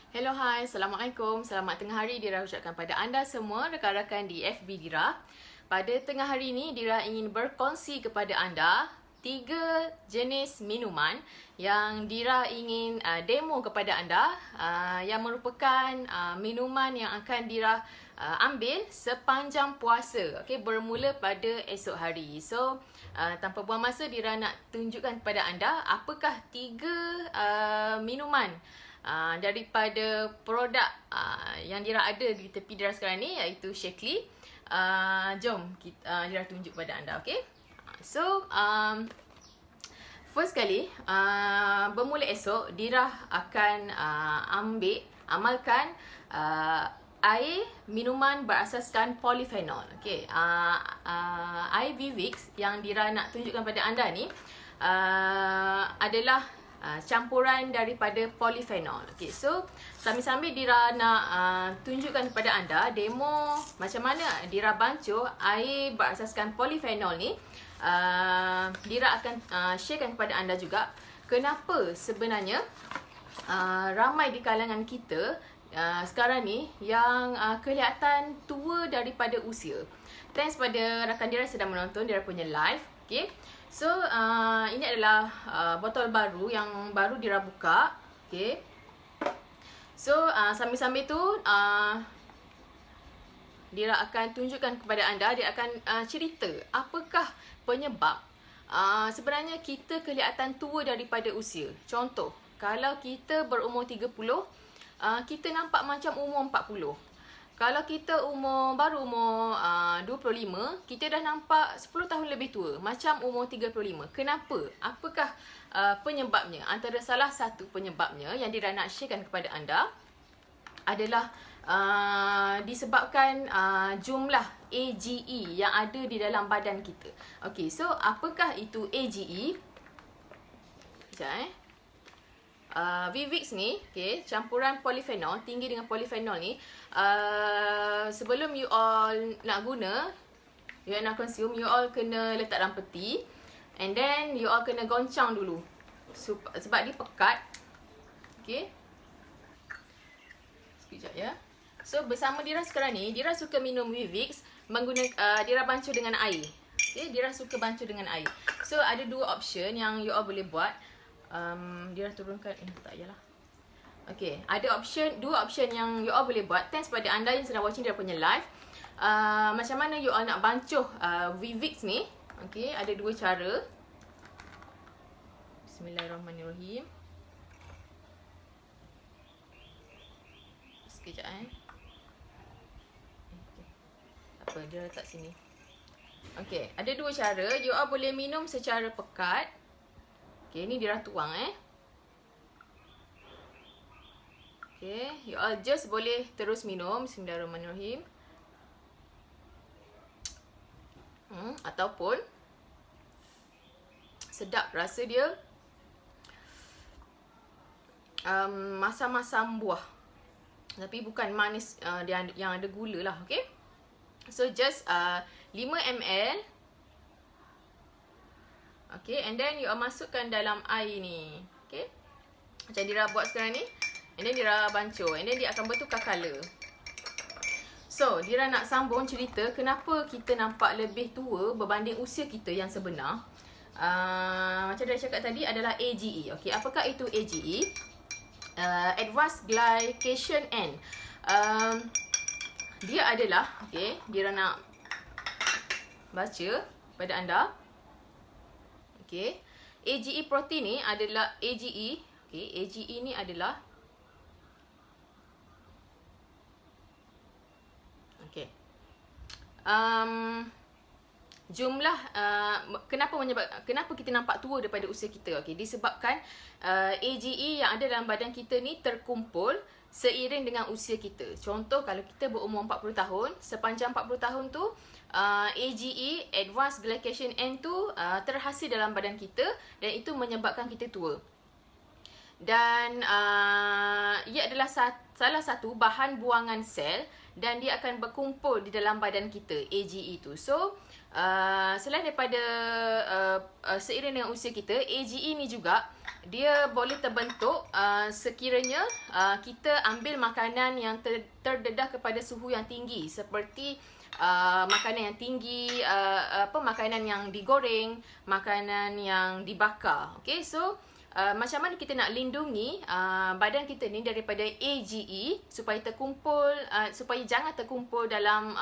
Hello, hai. Assalamualaikum. Selamat tengah hari Dira ucapkan pada anda semua rakan-rakan di FB Dira. Pada tengah hari ini, Dira ingin berkongsi kepada anda 3 jenis minuman yang Dira ingin demo kepada anda yang merupakan minuman yang akan Dira ambil sepanjang puasa. Okey, bermula pada esok hari. So, tanpa buang masa, Dira nak tunjukkan kepada anda apakah 3 minuman daripada produk yang Dira ada di tepi Dira sekarang ni, iaitu Shakely. Jom Dira tunjuk pada anda, okay? So, first kali, bermula esok, Dira akan amalkan air minuman berasaskan polyphenol. Okay? Air Vivix yang Dira nak tunjukkan pada anda ni adalah campuran daripada polyphenol. Okay, so sambil-sambil Dira nak tunjukkan kepada anda demo macam mana Dira bancuh air berasaskan polyphenol ni. Dira akan sharekan kepada anda juga kenapa sebenarnya ramai di kalangan kita sekarang ni yang kelihatan tua daripada usia. Thanks pada rakan Dira sedang menonton Dira punya live. Okay. So, ini adalah botol baru yang baru Dira buka. Okay. So, sambil-sambil tu, Dira akan tunjukkan kepada anda, Dira akan cerita apakah penyebab sebenarnya kita kelihatan tua daripada usia. Contoh, kalau kita berumur 30, kita nampak macam umur 40. Kalau kita baru umur 25, kita dah nampak 10 tahun lebih tua, macam umur 35. Kenapa? Apakah penyebabnya? Antara salah satu penyebabnya yang Dira nak sharekan kepada anda adalah disebabkan jumlah AGE yang ada di dalam badan kita. Okay, so apakah itu AGE? Sekejap Vivix ni, okay, campuran polyphenol, tinggi dengan polyphenol ni, sebelum you all nak guna, you all nak consume, you all kena letak dalam peti, and then you all kena goncang dulu sebab dia pekat. Okay, sekejap ya. So bersama Dira sekarang ni, Dira suka minum Vivix menggunakan Dira bancuh dengan air. Okay, Dira suka bancuh dengan air. So ada dua option yang you all boleh buat. Dira turunkan, tak yalah. Okay, ada dua option yang you all boleh buat. Thanks pada anda yang sedang watching Dira punya live. Macam mana you all nak bancuh Vivix ni? Okay, ada dua cara. Bismillahirrahmanirrahim. Sekejap okay. Tak apa, dia letak sini. Okay, ada dua cara. You all boleh minum secara pekat. Okay, ni Dira tuang Okay, you all just boleh terus minum. Bismillahirrahmanirrahim. Ataupun sedap rasa dia, masam-masam buah, tapi bukan manis yang ada gula lah. Okay, so just 5 ml. Okay, and then you masukkan dalam air ni. Okay, macam Dira buat sekarang ni. And then Dira bancuh, and then dia akan bertukar colour. So, Dira nak sambung cerita kenapa kita nampak lebih tua berbanding usia kita yang sebenar. Macam Dira cakap tadi adalah AGE. Okay, apakah itu AGE? Advanced Glycation End. Dia adalah, okay, Dira nak baca pada anda. Okay, AGE protein ni adalah AGE. Okay, AGE ni adalah jumlah kenapa kita nampak tua daripada usia kita. Okay, disebabkan AGE yang ada dalam badan kita ni terkumpul seiring dengan usia kita. Contoh, kalau kita berumur 40 tahun, sepanjang 40 tahun tu AGE, Advanced Glycation End tu terhasil dalam badan kita, dan itu menyebabkan kita tua. Dan ia adalah salah satu bahan buangan sel, dan dia akan berkumpul di dalam badan kita, AGE itu. So selain daripada seiring dengan usia kita, AGE ni juga dia boleh terbentuk sekiranya kita ambil makanan yang terdedah kepada suhu yang tinggi, seperti makanan yang tinggi, makanan yang digoreng, makanan yang dibakar. Okay, so macam mana kita nak lindungi badan kita ni daripada AGE supaya terkumpul, supaya jangan terkumpul dalam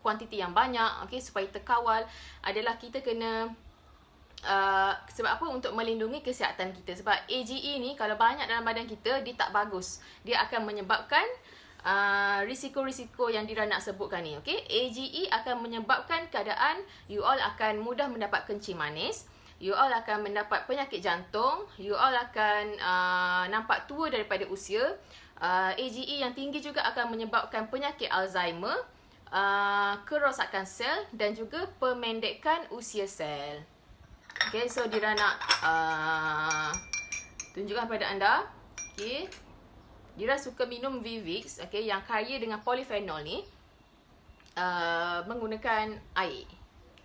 kuantiti yang banyak, okay, supaya terkawal, adalah kita kena sebab apa? Untuk melindungi kesihatan kita. Sebab AGE ni kalau banyak dalam badan kita, dia tak bagus. Dia akan menyebabkan risiko-risiko yang Dira nak sebutkan ni. Okay? AGE akan menyebabkan keadaan you all akan mudah mendapat kencing manis, you all akan mendapat penyakit jantung, you all akan nampak tua daripada usia. AGE yang tinggi juga akan menyebabkan penyakit Alzheimer, kerosakan sel dan juga pemendekan usia sel. Okay, so Dira nak tunjukkan pada anda. Okay, Dira suka minum Vivix, okay, yang kaya dengan polyphenol ni, menggunakan air.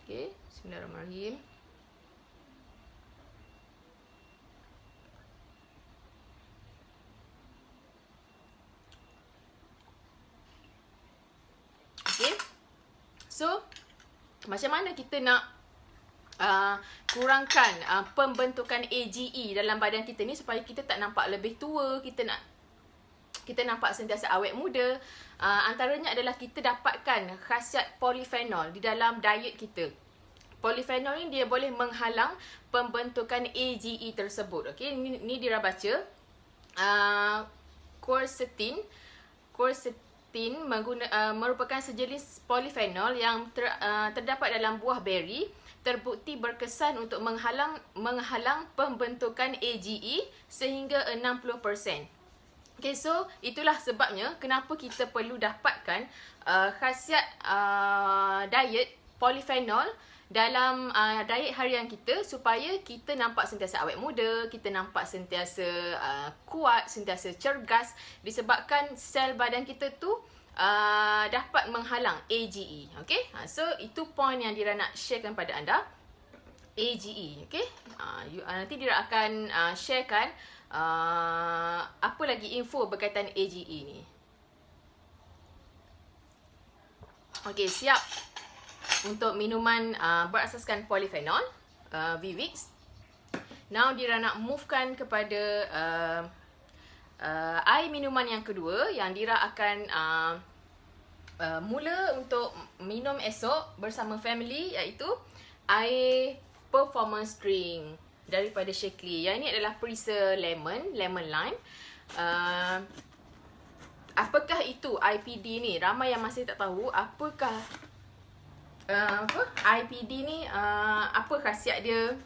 Okay, bismillahirrahmanirrahim. Okay, so macam mana kita nak kurangkan pembentukan AGE dalam badan kita ni supaya kita tak nampak lebih tua, kita nampak sentiasa awet muda. Antaranya adalah kita dapatkan khasiat polyphenol di dalam diet kita. Polyphenol ni dia boleh menghalang pembentukan AGE tersebut. Okey, ni Dira baca. Quercetin merupakan sejenis polyphenol yang terdapat dalam buah beri, terbukti berkesan untuk menghalang pembentukan AGE sehingga 60%. Okay, so itulah sebabnya kenapa kita perlu dapatkan khasiat diet polyphenol dalam diet harian kita supaya kita nampak sentiasa awet muda, kita nampak sentiasa kuat, sentiasa cergas, disebabkan sel badan kita tu dapat menghalang AGE. Okay, so itu point yang Dira nak sharekan pada anda, AGE. Okay, nanti Dira akan sharekan apa lagi info berkaitan AGE ni. Okay, siap untuk minuman berasaskan polyphenol, Vivix. Now Dira nak movekan kepada air minuman yang kedua yang Dira akan mula untuk minum esok bersama family, iaitu air performance drink daripada Shaklee. Yang ini adalah Perisa lemon lime. Apakah itu IPD ni? Ramai yang masih tak tahu apakah IPD ni, apa khasiat dia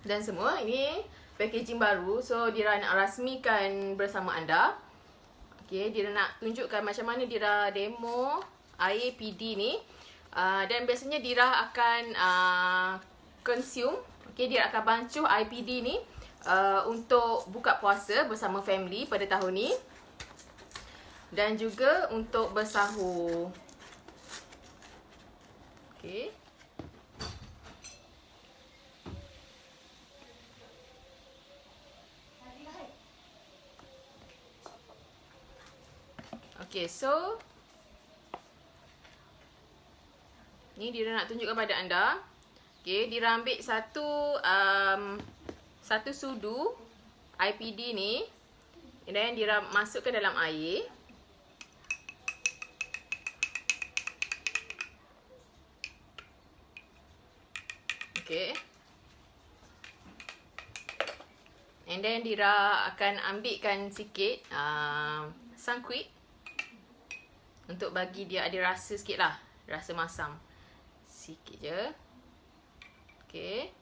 dan semua. Ini packaging baru, so Dira nak rasmikan bersama anda. Okay, Dira nak tunjukkan macam mana Dira demo air PD ni. Dan biasanya Dira akan consume, okay, Dira akan bancuh air PD ni untuk buka puasa bersama family pada tahun ni, dan juga untuk bersahur. Okay. Okay, so ni Dira nak tunjukkan pada anda. Okay, Dira ambil satu sudu IPD ni, dan Dira masukkan dalam air. Okay, and then Dira akan ambilkan sikit sangkuit untuk bagi dia ada rasa sikit lah, rasa masam sikit je. Okay,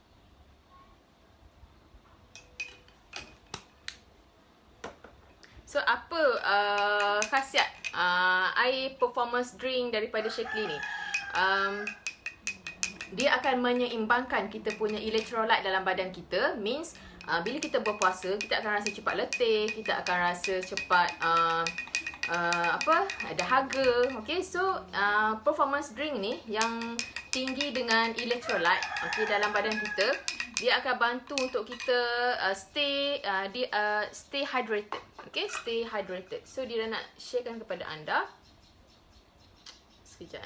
so apa khasiat air performance drink daripada Shaklee ni? Dia akan menyeimbangkan kita punya electrolyte dalam badan kita. Means bila kita berpuasa, kita akan rasa cepat letih, kita akan rasa cepat dahaga. Okay, so performance drink ni yang tinggi dengan electrolyte, okey, dalam badan kita. Dia akan bantu untuk kita stay hydrated. Okay, stay hydrated. So, Dira nak sharekan kepada anda. Sekejap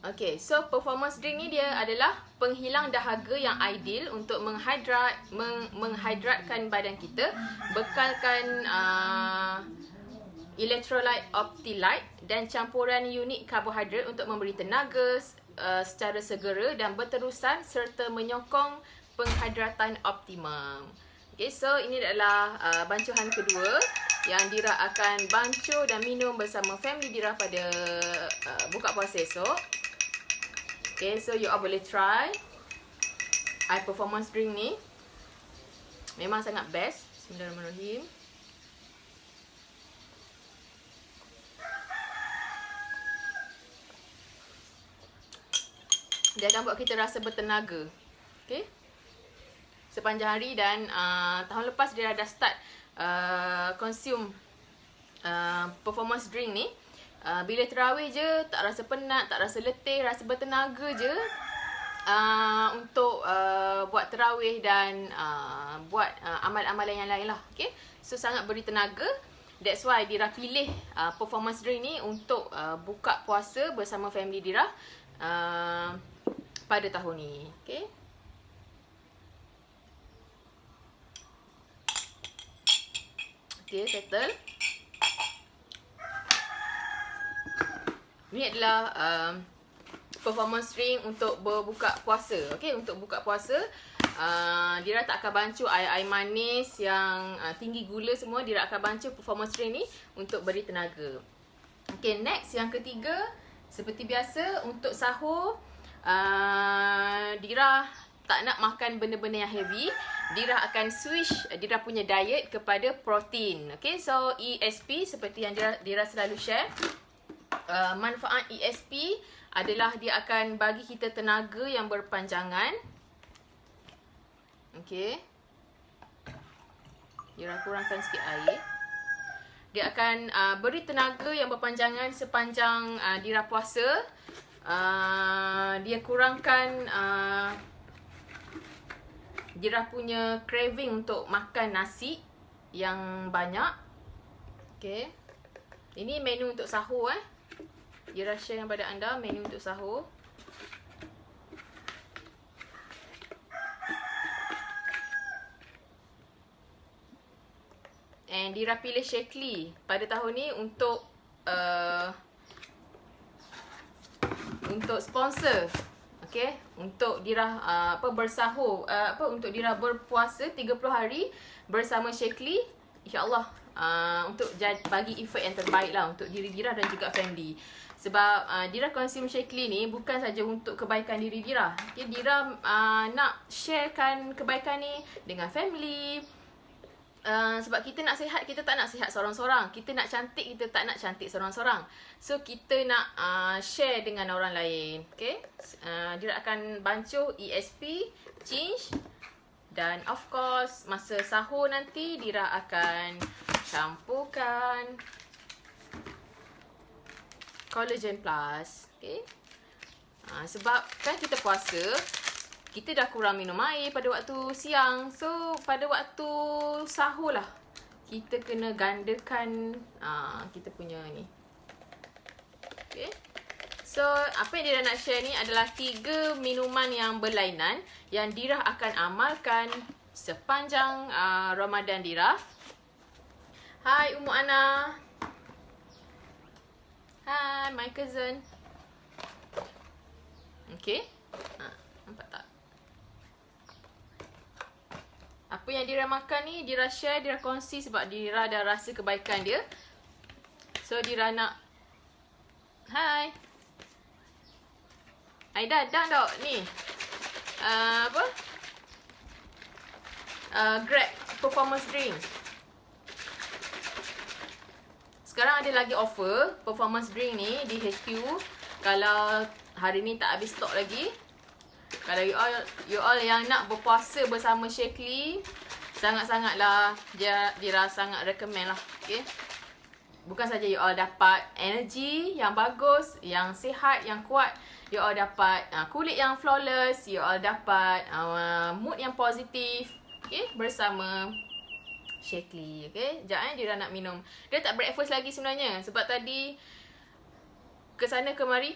Okay, so performance drink ni dia adalah penghilang dahaga yang ideal untuk menghidratkan badan kita, bekalkan electrolyte Optilite dan campuran unik karbohidrat untuk memberi tenaga secara segera dan berterusan serta menyokong penghidratan optimum. Okay, so ini adalah bancuhan kedua yang Dira akan bancuh dan minum bersama family Dira pada buka puasa esok. Okay, so you all boleh try performance drink ni. Memang sangat best. Bismillahirrahmanirrahim. Dia akan buat kita rasa bertenaga. Okay, sepanjang hari. Dan tahun lepas dia dah start consume performance drink ni. Bila terawih je, tak rasa penat, tak rasa letih, rasa bertenaga je untuk buat terawih dan buat amal-amalan yang lain lah. Okay? So, sangat beri tenaga. That's why Dira pilih performance drink ni untuk buka puasa bersama family Dira pada tahun ni. Okay? Okay, settle. Ini adalah performance drink untuk berbuka puasa. Okay, untuk buka puasa, Dira tak akan bancuh air manis yang tinggi gula semua. Dira akan bancuh performance drink ni untuk beri tenaga. Okay, next yang ketiga, seperti biasa untuk sahur, Dira tak nak makan benda-benda yang heavy. Dira akan switch Dira punya diet kepada protein. Okay, so ESP seperti yang Dira selalu share. Manfaat ESP adalah dia akan bagi kita tenaga yang berpanjangan. Okay, Dira kurangkan sikit air. Dia akan beri tenaga yang berpanjangan sepanjang Dira puasa. Dia kurangkan Dira punya craving untuk makan nasi yang banyak. Okay, ini menu untuk sahur. Dira share kepada anda menu untuk sahur. And Dira pilih Shaklee pada tahun ni untuk sponsor. Okay, untuk Dira bersahur, untuk Dira berpuasa 30 hari bersama Shaklee, insya-Allah untuk bagi efek yang terbaik lah untuk diri Dira dan juga family. Sebab Dira consume Shaklee ni bukan saja untuk kebaikan diri Dira. Okay, Dira nak sharekan kebaikan ni dengan family. Sebab kita nak sihat, kita tak nak sihat seorang-seorang. Kita nak cantik, kita tak nak cantik seorang-seorang. So, kita nak share dengan orang lain. Okay, Dira akan bancuh ESP, Change. Dan of course, masa sahur nanti, Dira akan campurkan Collagen Plus. Okay, sebab kan kita puasa, kita dah kurang minum air pada waktu siang. So, pada waktu sahur lah, kita kena gandakan kita punya ni. Okay, so apa yang Dira nak share ni adalah 3 minuman yang berlainan yang Dira akan amalkan sepanjang Ramadan Dira. Hai Ummu Ana. Hai my cousin. Okay, nampak tak? Apa yang Dira makan ni, Dira share, Dira kongsi sebab Dira dah rasa kebaikan dia. So, Dira nak... Hai. Aida, dah tak ni? Grab performance drink. Sekarang ada lagi offer performance drink ni di HQ. Kalau hari ni tak habis stok lagi. Kalau you all yang nak berpuasa bersama Shaklee, sangat-sangatlah Dira sangat recommend lah. Okay, bukan saja you all dapat energy yang bagus, yang sihat, yang kuat, you all dapat kulit yang flawless, you all dapat mood yang positif, okay, bersama Shaklee. Okay, sekejap dia dah nak minum. Dia tak breakfast lagi sebenarnya sebab tadi kesana kemari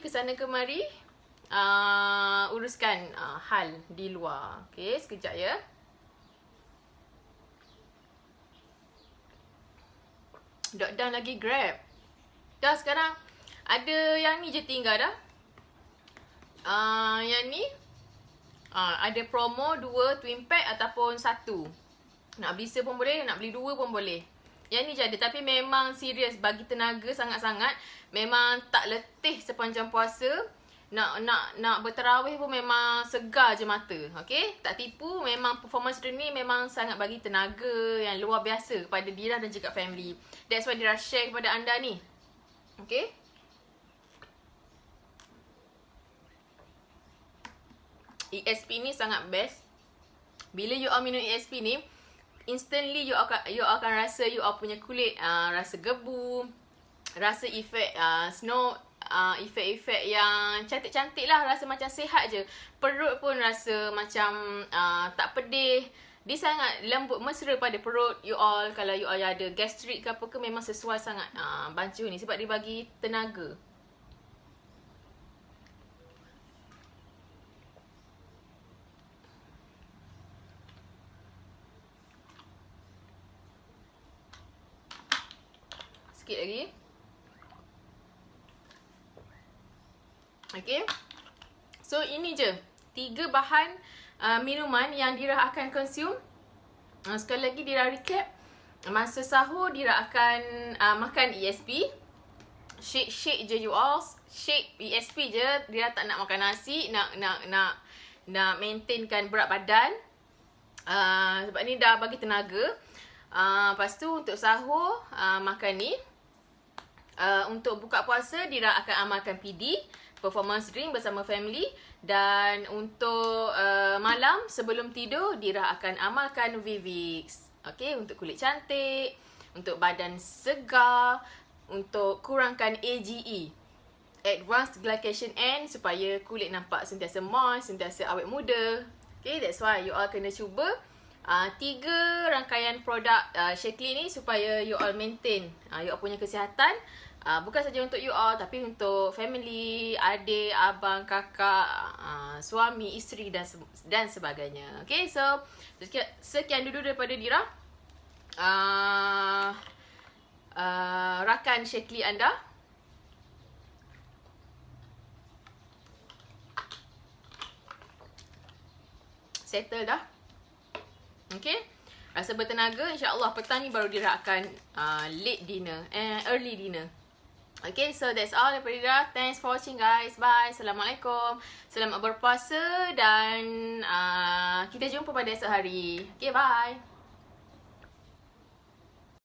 uruskan hal di luar. Okay, sekejap ya. Dah lagi Grab. Dah sekarang ada yang ni je tinggal dah. Yang ni ada promo 2 twin pack ataupun 1. Nak beli se pun boleh, nak beli 2 pun boleh. Yang ni je ada, tapi memang serius bagi tenaga sangat-sangat. Memang tak letih sepanjang puasa. Nak berterawih pun memang segar je mata. Okay, tak tipu, memang performance drink ni memang sangat bagi tenaga yang luar biasa kepada Dira dan juga family. That's why Dira share kepada anda ni. Okay, ESP ni sangat best. Bila you all minum ESP ni, instantly you akan rasa you all punya kulit rasa gebu, rasa efek snow, efek-efek yang cantik-cantik lah. Rasa macam sihat je. Perut pun rasa macam tak pedih. Dia sangat lembut, mesra pada perut you all. Kalau you all ada gastrik ke apa ke, memang sesuai sangat bancu ni sebab dia bagi tenaga. Sikit lagi. Okay, so ini je 3 bahan minuman yang Dira akan consume. Sekali lagi Dira recap. Masa sahur Dira akan makan ESP. Shake je you all. Shake ESP je. Dira tak nak makan nasi. Nak maintainkan berat badan. Sebab ni dah bagi tenaga. Lepas tu untuk sahur makan ni. Untuk buka puasa Dira akan amalkan PD, performance drink bersama family. Dan untuk malam sebelum tidur Dira akan amalkan Vivix. Okay, untuk kulit cantik, untuk badan segar, untuk kurangkan AGE, Advanced Glycation End, supaya kulit nampak sentiasa moist, sentiasa awet muda. Okay, that's why you all kena cuba 3 rangkaian produk Shaklee ni supaya you all maintain you all punya kesihatan. Bukan saja untuk you all, tapi untuk family, adik, abang, kakak, suami, isteri dan sebagainya. Okay, so sekian dulu daripada Dira. Rakan Shaklee anda. Settle dah. Okay, rasa bertenaga. InsyaAllah petang ni baru Dira akan late dinner, early dinner. Okay, so that's all daripada Dira. Thanks for watching guys. Bye. Assalamualaikum. Selamat berpuasa dan kita jumpa pada esok hari. Okay, bye.